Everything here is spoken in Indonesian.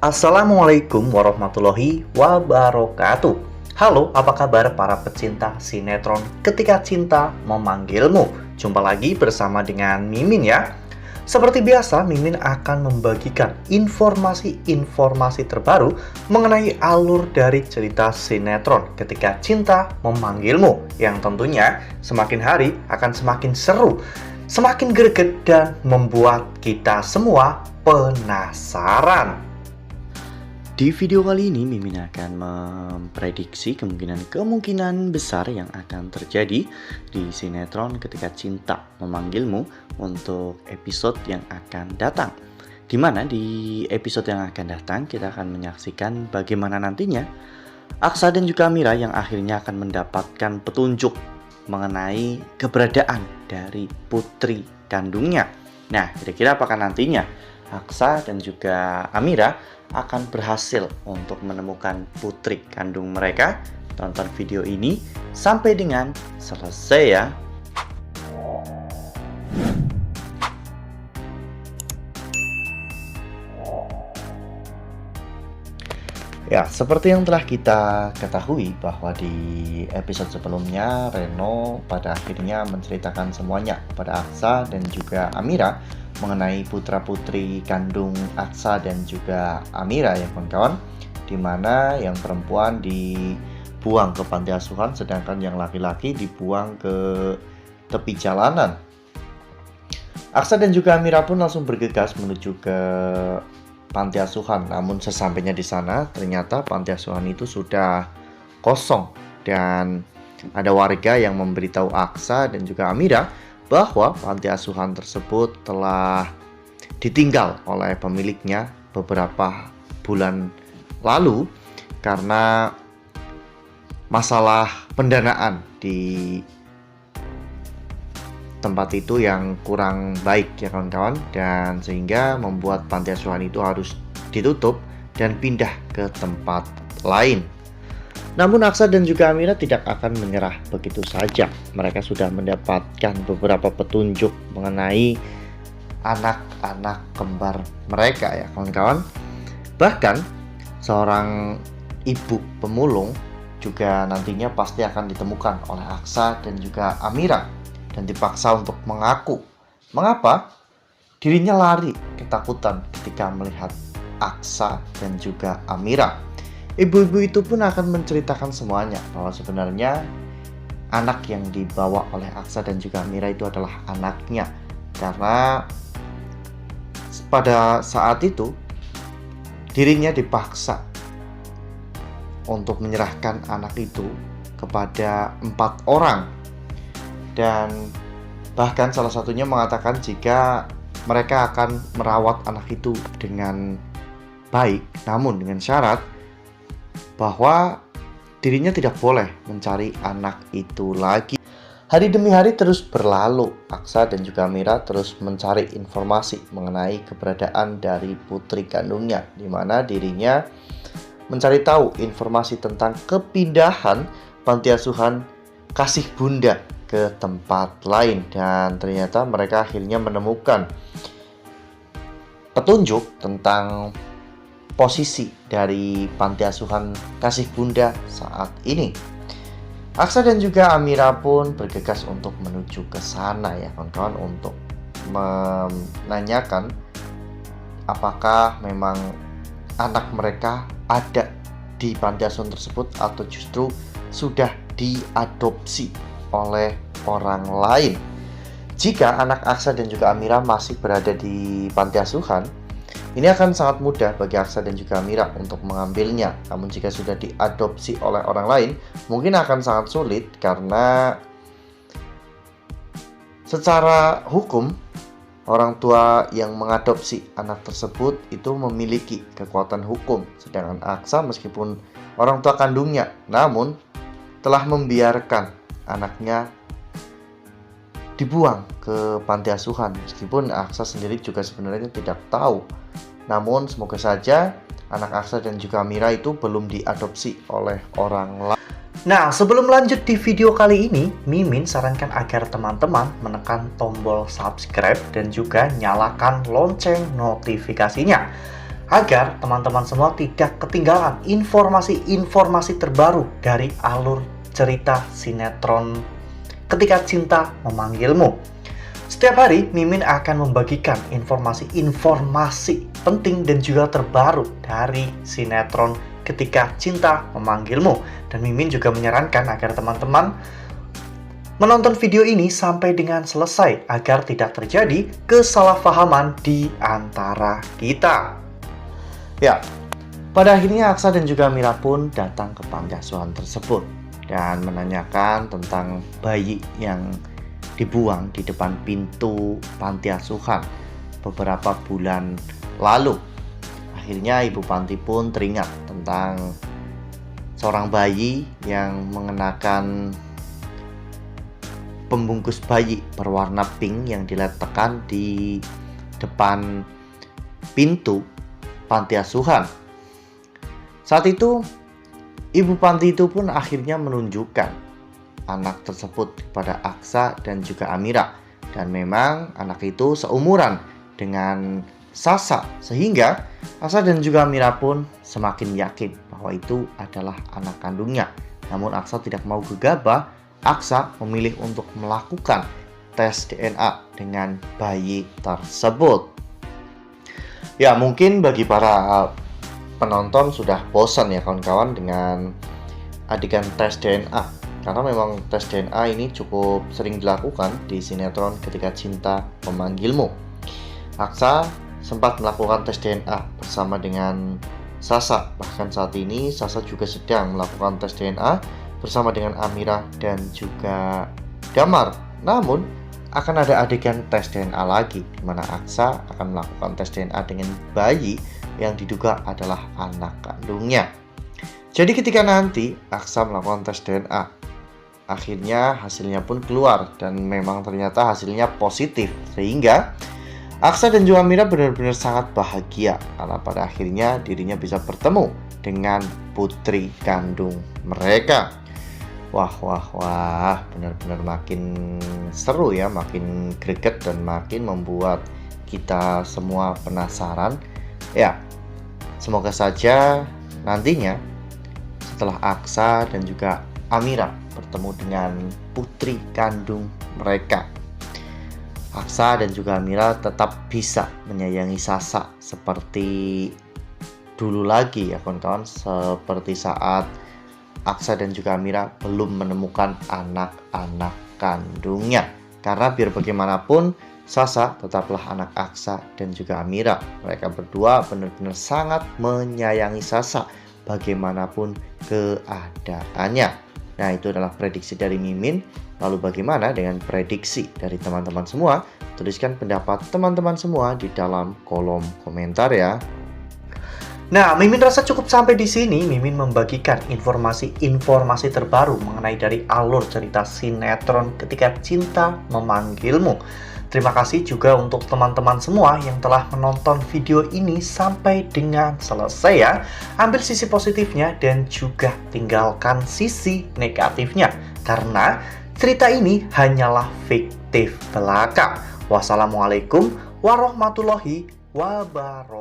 Assalamualaikum warahmatullahi wabarakatuh. Halo, apa kabar para pecinta sinetron Ketika Cinta Memanggilmu? Jumpa lagi bersama dengan Mimin ya. Seperti biasa, Mimin akan membagikan informasi-informasi terbaru mengenai alur dari cerita sinetron Ketika Cinta Memanggilmu, yang tentunya semakin hari akan semakin seru, semakin greget, dan membuat kita semua penasaran. Di video kali ini, Mimin akan memprediksi kemungkinan besar yang akan terjadi di sinetron Ketika Cinta Memanggilmu untuk episode yang akan datang. Dimana di episode yang akan datang, kita akan menyaksikan bagaimana nantinya Aksa dan juga Amira yang akhirnya akan mendapatkan petunjuk mengenai keberadaan dari putri kandungnya. Nah, kira-kira apakah nantinya Aksa dan juga Amira akan berhasil untuk menemukan putri kandung mereka? Tonton video ini sampai dengan selesai ya. Ya, seperti yang telah kita ketahui bahwa di episode sebelumnya Reno pada akhirnya menceritakan semuanya kepada Aksa dan juga Amira mengenai putra-putri kandung Aksa dan juga Amira ya kawan-kawan, dimana yang perempuan dibuang ke panti asuhan sedangkan yang laki-laki dibuang ke tepi jalanan. Aksa dan juga Amira pun langsung bergegas menuju ke panti asuhan, namun sesampainya di sana ternyata panti asuhan itu sudah kosong dan ada warga yang memberitahu Aksa dan juga Amira bahwa panti asuhan tersebut telah ditinggal oleh pemiliknya beberapa bulan lalu karena masalah pendanaan di tempat itu yang kurang baik ya kawan-kawan, dan sehingga membuat panti asuhan itu harus ditutup dan pindah ke tempat lain. Namun Aksa dan juga Amira tidak akan menyerah begitu saja. Mereka sudah mendapatkan beberapa petunjuk mengenai anak-anak kembar mereka ya kawan-kawan. Bahkan seorang ibu pemulung juga nantinya pasti akan ditemukan oleh Aksa dan juga Amira dan dipaksa untuk mengaku mengapa dirinya lari ketakutan ketika melihat Aksa dan juga Amira. Ibu-ibu itu pun akan menceritakan semuanya bahwa sebenarnya anak yang dibawa oleh Aksa dan juga Amira itu adalah anaknya, karena pada saat itu dirinya dipaksa untuk menyerahkan anak itu kepada 4 orang. Dan bahkan salah satunya mengatakan jika mereka akan merawat anak itu dengan baik, namun dengan syarat bahwa dirinya tidak boleh mencari anak itu lagi. Hari demi hari terus berlalu, Aksa dan juga Amira terus mencari informasi mengenai keberadaan dari putri kandungnya, di mana dirinya mencari tahu informasi tentang kepindahan panti asuhan Kasih Bunda ke tempat lain, dan ternyata mereka akhirnya menemukan petunjuk tentang posisi dari panti asuhan Kasih Bunda saat ini. Aksa dan juga Amira pun bergegas untuk menuju ke sana ya kawan-kawan, untuk menanyakan apakah memang anak mereka ada di panti asuhan tersebut atau justru sudah diadopsi oleh orang lain. Jika anak Aksa dan juga Amira masih berada di panti asuhan, ini akan sangat mudah bagi Aksa dan juga Amira untuk mengambilnya. Namun jika sudah diadopsi oleh orang lain, mungkin akan sangat sulit karena secara hukum orang tua yang mengadopsi anak tersebut itu memiliki kekuatan hukum. Sedangkan Aksa meskipun orang tua kandungnya, namun telah membiarkan anaknya dibuang ke panti asuhan, meskipun Aksa sendiri juga sebenarnya tidak tahu. Namun semoga saja anak Aksa dan juga Amira itu belum diadopsi oleh orang lain. Nah, sebelum lanjut di video kali ini, Mimin sarankan agar teman-teman menekan tombol subscribe dan juga nyalakan lonceng notifikasinya agar teman-teman semua tidak ketinggalan informasi-informasi terbaru dari alur cerita sinetron Ketika Cinta Memanggilmu. Setiap hari, Mimin akan membagikan informasi-informasi penting dan juga terbaru dari sinetron Ketika Cinta Memanggilmu. Dan Mimin juga menyarankan agar teman-teman menonton video ini sampai dengan selesai agar tidak terjadi kesalahpahaman di antara kita. Ya, pada akhirnya Aksa dan juga Mira pun datang ke panti asuhan tersebut dan menanyakan tentang bayi yang dibuang di depan pintu panti asuhan beberapa bulan lalu. Akhirnya Ibu Panti pun teringat tentang seorang bayi yang mengenakan pembungkus bayi berwarna pink yang diletakkan di depan pintu panti asuhan. Saat itu, Ibu Panti itu pun akhirnya menunjukkan anak tersebut kepada Aksa dan juga Amira. Dan memang anak itu seumuran dengan Sasa, sehingga Aksa dan juga Amira pun semakin yakin bahwa itu adalah anak kandungnya. Namun Aksa tidak mau gegabah. Aksa memilih untuk melakukan tes DNA dengan bayi tersebut. Ya, mungkin bagi para penonton sudah bosan ya kawan-kawan dengan adegan tes DNA, karena memang tes DNA ini cukup sering dilakukan di sinetron Ketika Cinta Memanggilmu. Aksa sempat melakukan tes DNA bersama dengan Sasa. Bahkan saat ini Sasa juga sedang melakukan tes DNA bersama dengan Amira dan juga Damar. Namun akan ada adegan tes DNA lagi di mana Aksa akan melakukan tes DNA dengan bayi yang diduga adalah anak kandungnya. Jadi ketika nanti Aksa melakukan tes DNA, akhirnya hasilnya pun keluar dan memang ternyata hasilnya positif, sehingga Aksa dan juga Mira benar-benar sangat bahagia karena pada akhirnya dirinya bisa bertemu dengan putri kandung mereka. Wah, benar-benar makin seru ya, makin greget dan makin membuat kita semua penasaran. Ya, semoga saja nantinya setelah Aksa dan juga Amira bertemu dengan putri kandung mereka, Aksa dan juga Amira tetap bisa menyayangi Sasa seperti dulu lagi ya kawan-kawan, seperti saat Aksa dan juga Amira belum menemukan anak-anak kandungnya. Karena biar bagaimanapun Sasa tetaplah anak Aksa dan juga Amira. Mereka berdua benar-benar sangat menyayangi Sasa bagaimanapun keadaannya. Nah, itu adalah prediksi dari Mimin. Lalu bagaimana dengan prediksi dari teman-teman semua? Tuliskan pendapat teman-teman semua di dalam kolom komentar ya. Nah, Mimin rasa cukup sampai di sini. Mimin membagikan informasi-informasi terbaru mengenai dari alur cerita sinetron Ketika Cinta Memanggilmu. Terima kasih juga untuk teman-teman semua yang telah menonton video ini sampai dengan selesai ya. Ambil sisi positifnya dan juga tinggalkan sisi negatifnya. Karena cerita ini hanyalah fiktif belaka. Wassalamualaikum warahmatullahi wabarakatuh.